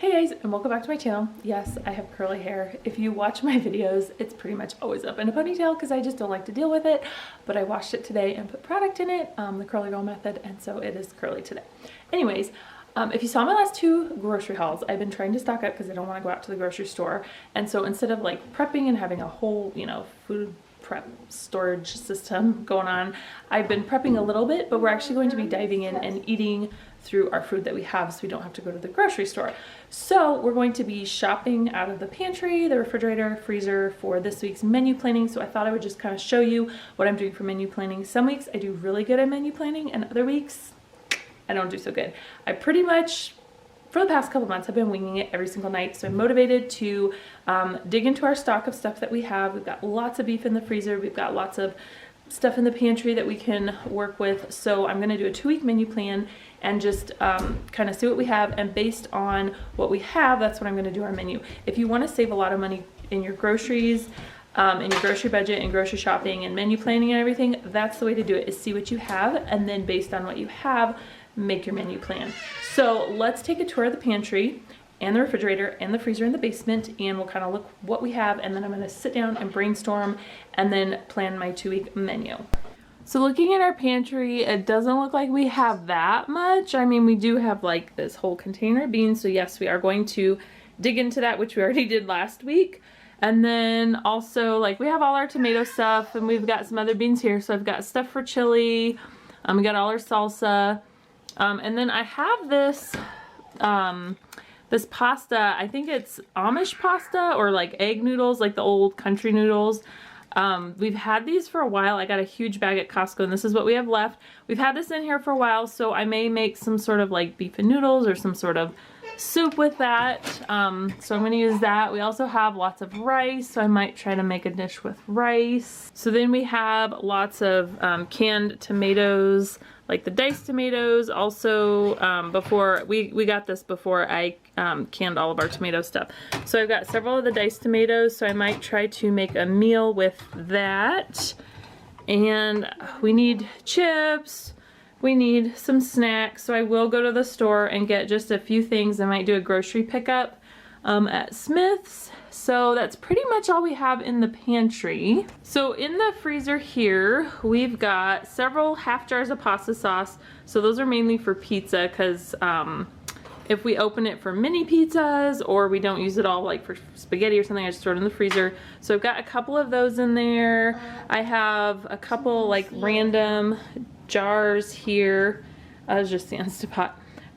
Hey guys, and welcome back to my channel. Yes, I have curly hair. If you watch my videos, it's pretty much always up in a ponytail because I just don't like to deal with it. But I washed it today and put product in it, the curly girl method, and so it is curly today. Anyways, if you saw my last two grocery hauls, I've been trying to stock up because I don't want to go out to the grocery store. And so instead of like prepping and having a whole, food prep storage system going on, I've been prepping a little bit, but we're actually going to be diving in and eating through our food that we have so we don't have to go to the grocery store. So we're going to be shopping out of the pantry, the refrigerator, freezer for this week's menu planning. So I thought I would just kind of show you what I'm doing for menu planning. Some weeks I do really good at menu planning and other weeks I don't do so good. I pretty much, for the past couple months, I've been winging it every single night. So I'm motivated to dig into our stock of stuff that we have. We've got lots of beef in the freezer. We've got lots of stuff in the pantry that we can work with. So I'm gonna do a 2-week menu plan and just kind of see what we have, and based on what we have, that's what I'm gonna do our menu. If you wanna save a lot of money in your groceries, in your grocery budget and grocery shopping and menu planning and everything, that's the way to do it, is see what you have, and then based on what you have, make your menu plan. So let's take a tour of the pantry and the refrigerator and the freezer in the basement, and we'll kind of look what we have, and then I'm gonna sit down and brainstorm and then plan my 2-week menu. So looking at our pantry, it doesn't look like we have that much. I mean, we do have like this whole container of beans, so yes, we are going to dig into that, which we already did last week. And then also, like, we have all our tomato stuff, and we've got some other beans here. So I've got stuff for chili, we got all our salsa, and then I have this this pasta. I think it's Amish pasta or like egg noodles, like the old country noodles. We've had these for a while. I got a huge bag at Costco, and this is what we have left. We've had this in here for a while, so I may make some sort of like beef and noodles or some sort of soup with that. So I'm going to use that. We also have lots of rice, so I might try to make a dish with rice. So then we have lots of canned tomatoes, like the diced tomatoes. Also, before we got this before I canned all of our tomato stuff. So I've got several of the diced tomatoes, so I might try to make a meal with that. And we need chips. We need some snacks, so I will go to the store and get just a few things. I might do a grocery pickup at Smith's. So that's pretty much all we have in the pantry. So in the freezer here, we've got several half jars of pasta sauce. So those are mainly for pizza, because if we open it for mini pizzas or we don't use it all like for spaghetti or something, I just throw it in the freezer. So I've got a couple of those in there. I have a couple like random jars here. It's just the Instapot.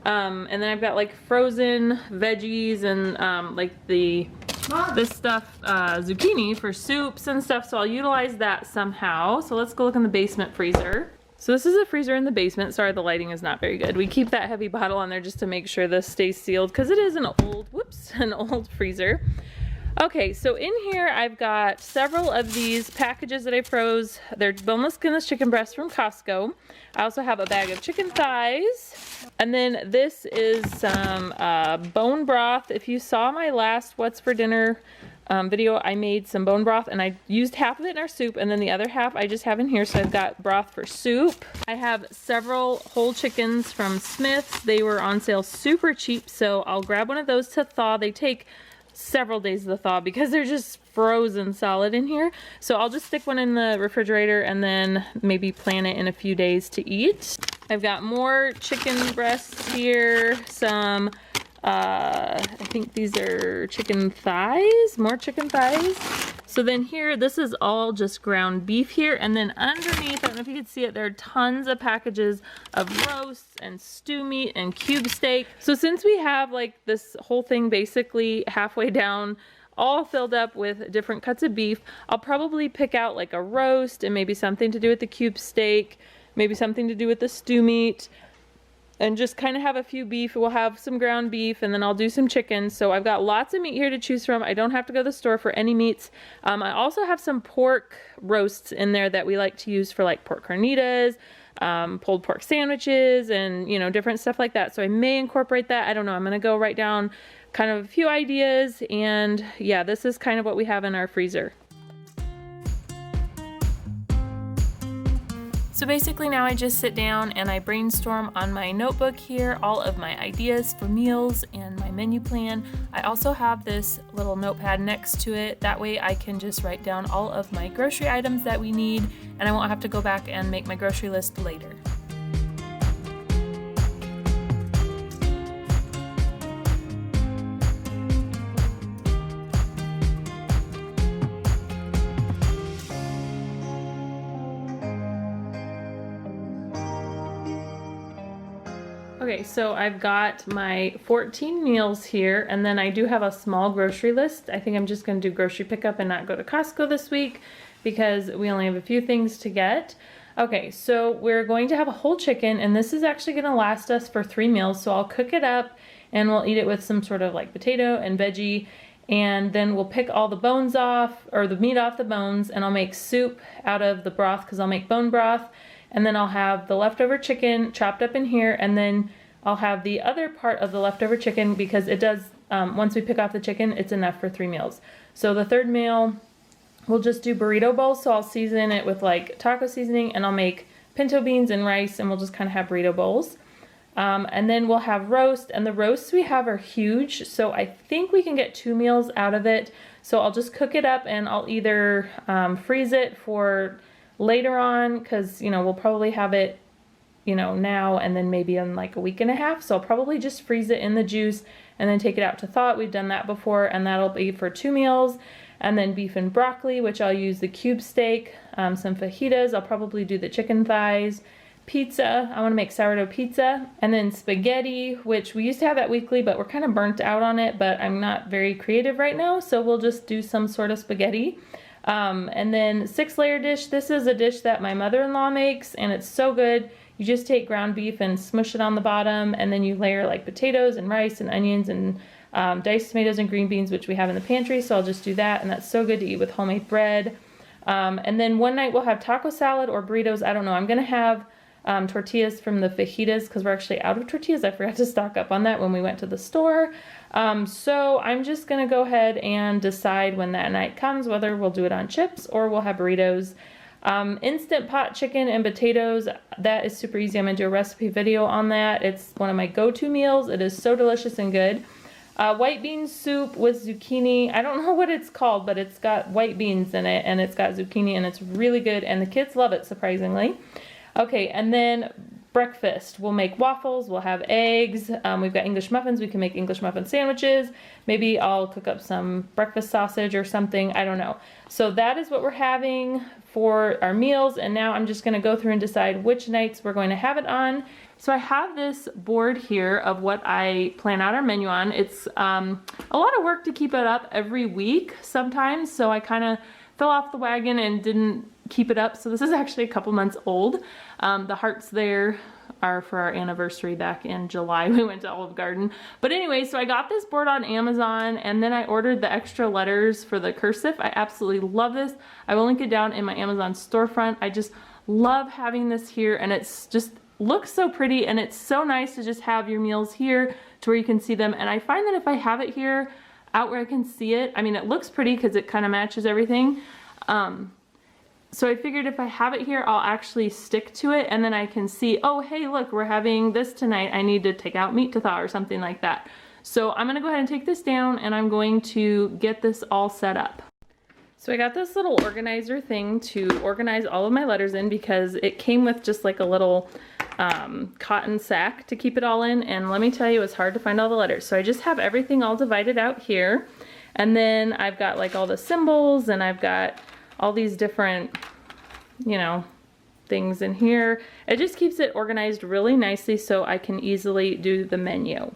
And then I've got like frozen veggies and like this stuff, zucchini for soups and stuff, so I'll utilize that somehow. So let's go look in the basement freezer. So this is a freezer in the basement. Sorry, the lighting is not very good. We keep that heavy bottle on there just to make sure this stays sealed, because it is an old freezer. Okay, so in here I've got several of these packages that I froze. They're boneless, skinless chicken breasts from Costco. I also have a bag of chicken thighs. And then this is some bone broth. If you saw my last What's for Dinner video, I made some bone broth, and I used half of it in our soup, and then the other half I just have in here. So I've got broth for soup. I have several whole chickens from Smith's. They were on sale super cheap, so I'll grab one of those to thaw. They take several days to thaw because they're just frozen solid in here. So I'll just stick one in the refrigerator and then maybe plan it in a few days to eat. I've got more chicken breasts here, some I think these are chicken thighs, more chicken thighs. So then here, this is all just ground beef here, and then underneath, I don't know if you can see it, there are tons of packages of roasts and stew meat and cube steak. So since we have like this whole thing basically halfway down, all filled up with different cuts of beef, I'll probably pick out like a roast and maybe something to do with the cube steak, maybe something to do with the stew meat, and just kind of have a few beef. We'll have some ground beef, and then I'll do some chicken. So I've got lots of meat here to choose from. I don't have to go to the store for any meats. I also have some pork roasts in there that we like to use for like pork carnitas, pulled pork sandwiches, and different stuff like that. So I may incorporate that. I don't know. I'm gonna go write down kind of a few ideas, and yeah, this is kind of what we have in our freezer. So basically now I just sit down and I brainstorm on my notebook here all of my ideas for meals and my menu plan. I also have this little notepad next to it. That way I can just write down all of my grocery items that we need and I won't have to go back and make my grocery list later. Okay, so I've got my 14 meals here, and then I do have a small grocery list. I think I'm just going to do grocery pickup and not go to Costco this week because we only have a few things to get. Okay, so we're going to have a whole chicken, and this is actually going to last us for 3 meals, so I'll cook it up and we'll eat it with some sort of like potato and veggie, and then we'll pick all the bones off, or the meat off the bones, and I'll make soup out of the broth because I'll make bone broth. And then I'll have the leftover chicken chopped up in here, and then I'll have the other part of the leftover chicken because it does, once we pick off the chicken, it's enough for 3 meals. So the third meal, we'll just do burrito bowls, so I'll season it with like taco seasoning, and I'll make pinto beans and rice, and we'll just kind of have burrito bowls. And then we'll have roast, and the roasts we have are huge, so I think we can get 2 meals out of it. So I'll just cook it up, and I'll either freeze it for later on, because we'll probably have it now and then maybe in like a week and a half, so I'll probably just freeze it in the juice and then take it out to thaw. We've done that before, and that'll be for 2 meals. And then beef and broccoli, which I'll use the cube steak, some fajitas, I'll probably do the chicken thighs, pizza, I want to make sourdough pizza, and then spaghetti, which we used to have that weekly, but we're kind of burnt out on it, but I'm not very creative right now, so we'll just do some sort of spaghetti. And then 6-layer dish. This is a dish that my mother-in-law makes, and it's so good. You just take ground beef and smush it on the bottom, and then you layer like potatoes and rice and onions and diced tomatoes and green beans, which we have in the pantry, so I'll just do that, and that's so good to eat with homemade bread. And then one night we'll have taco salad or burritos. I don't know. I'm going to have tortillas from the fajitas because we're actually out of tortillas. I forgot to stock up on that when we went to the store. So I'm just going to go ahead and decide when that night comes whether we'll do it on chips or we'll have burritos. Instant pot chicken and potatoes, that is super easy. I'm going to do a recipe video on that. It's one of my go-to meals. It is so delicious and good. White bean soup with zucchini. I don't know what it's called, but it's got white beans in it and it's got zucchini and it's really good, and the kids love it, surprisingly. Okay, and then breakfast. We'll make waffles, we'll have eggs, we've got English muffins, we can make English muffin sandwiches. Maybe I'll cook up some breakfast sausage or something, I don't know. So that is what we're having for our meals, and now I'm just going to go through and decide which nights we're going to have it on. So I have this board here of what I plan out our menu on. It's a lot of work to keep it up every week sometimes, so I kind of fell off the wagon and didn't keep it up. So this is actually a couple months old. The hearts there are for our anniversary back in July. We went to Olive Garden. But anyway, so I got this board on Amazon, and then I ordered the extra letters for the cursive. I absolutely love this. I will link it down in my Amazon storefront. I just love having this here, and it's just looks so pretty, and it's so nice to just have your meals here to where you can see them. And I find that if I have it here out where I can see it, I mean, it looks pretty because it kind of matches everything. So I figured if I have it here, I'll actually stick to it, and then I can see, oh, hey, look, we're having this tonight. I need to take out meat to thaw or something like that. So I'm gonna go ahead and take this down, and I'm going to get this all set up. So I got this little organizer thing to organize all of my letters in because it came with just like a little cotton sack to keep it all in, and let me tell you, it's hard to find all the letters. So I just have everything all divided out here, and then I've got like all the symbols, and I've got all these different, you know, things in here. It just keeps it organized really nicely so I can easily do the menu.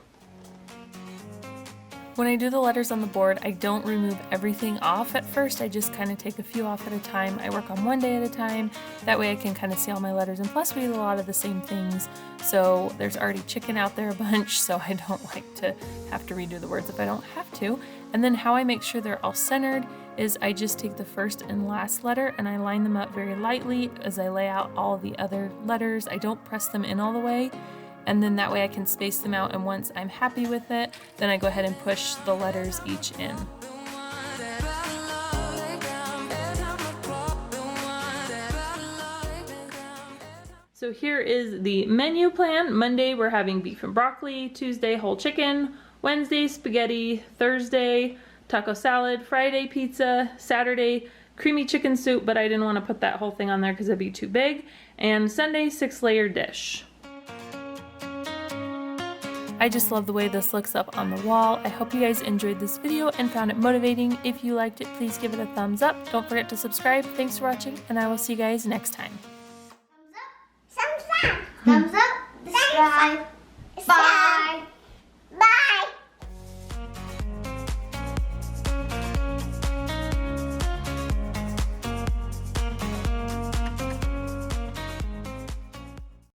When I do the letters on the board, I don't remove everything off at first. I just kind of take a few off at a time. I work on one day at a time. That way I can kind of see all my letters, and plus we do a lot of the same things. So there's already chicken out there a bunch, so I don't like to have to redo the words if I don't have to. And then how I make sure they're all centered is I just take the first and last letter and I line them up very lightly as I lay out all the other letters. I don't press them in all the way, and then that way I can space them out, and once I'm happy with it, then I go ahead and push the letters each in. So here is the menu plan. Monday we're having beef and broccoli, Tuesday whole chicken, Wednesday spaghetti, Thursday taco salad, Friday pizza, Saturday creamy chicken soup, but I didn't want to put that whole thing on there because it'd be too big, and Sunday 6-layer dish. I just love the way this looks up on the wall. I hope you guys enjoyed this video and found it motivating. If you liked it, please give it a thumbs up. Don't forget to subscribe. Thanks for watching, and I will see you guys next time. Thumbs up, subscribe. Bye.